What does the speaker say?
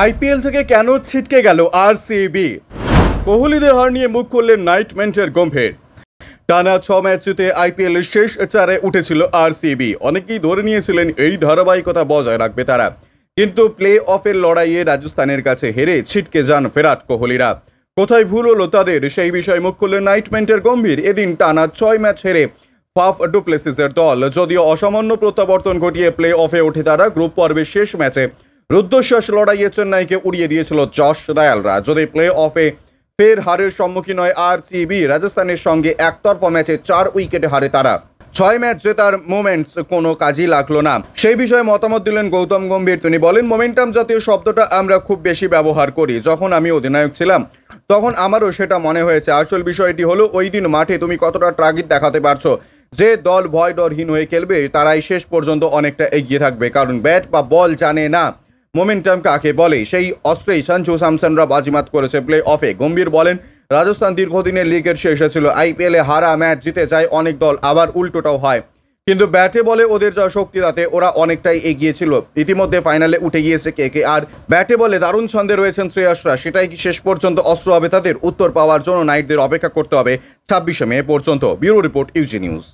IPL থেকে কেন ছিটকে গেল আরসিবি? কোহলিদের হার নিয়ে মুখ খুললেন নাইটম্যানের গম্ভীর। টানা 6 ম্যাচ জিতে আইপিএলের শেষ 4-এ উঠেছিল আরসিবি। অনেকেই ধরে নিয়েছিলেন এই ধারাবাহিকতা বজায় রাখবে তারা, কিন্তু প্লে অফের লড়াইয়ে রাজস্থানের কাছে হেরে ছিটকে যান বিরাট কোহলিরা। কোথায় ভুল হলো তাদের, সেই বিষয়ে মুখ খুললেন নাইটম্যানের গম্ভীর। এদিন টানা 6 ম্যাচ হেরে ফাফ ডু প্লেসিসের দল যদিও অসামান্য প্রত্যাবর্তন ঘটিয়ে প্লে অফে ওঠে তারা। গ্রুপ পর্বের শেষ ম্যাচে রুদ্ধশ্বাস লড়াইয়ে চেন্নাইকে উড়িয়ে দিয়েছিল যশ দয়ালরা। যদি প্লে অফে ফের হারের সম্মুখীন হয় আরসিবি, রাজস্থানের সঙ্গে একতরফা ম্যাচে 4 উইকেটে হারে তারা। 6 ম্যাচ জেতার মোমেন্টস কোনো কাজই লাগলো না। সেই বিষয়ে মতামত দিলেন গৌতম গম্ভীর। তিনি বলেন, মোমেন্টাম জাতীয় শব্দটা আমরা খুব বেশি ব্যবহার করি। যখন আমি অধিনায়ক ছিলাম তখন আমারও সেটা মনে হয়েছে। আসল বিষয়টি হলো ওই দিন মাঠে তুমি কতটা টার্গেট দেখাতে পারছো। যে দল ভয় ডরহীন হয়ে খেলবে তারাই শেষ পর্যন্ত অনেকটা এগিয়ে থাকবে, কারণ ব্যাট বা বল জানে না মোমেন্টাম কাকে বলে। সেই অস্ত্রেই সঞ্জু স্যামসনরা বাজিমাত করেছে প্লে অফে। গম্ভীর বলেন, রাজস্থান দীর্ঘদিনের লিগের শেষে ছিল। আইপিএলে হারা ম্যাচ জিতে যায় অনেক দল, আবার উল্টোটাও হয়, কিন্তু ব্যাটে বলে ওদের যা শক্তি তাতে ওরা অনেকটাই এগিয়ে ছিল। ইতিমধ্যে ফাইনালে উঠে গিয়েছে কেকেআর। ব্যাটে বলে দারুণ ছন্দে রয়েছেন শ্রেয়াসরা। সেটাই কি শেষ পর্যন্ত অস্ত্র হবে তাদের? উত্তর পাওয়ার জন্য নাইটদের অপেক্ষা করতে হবে 26শে মে পর্যন্ত। Bureau report, UG news.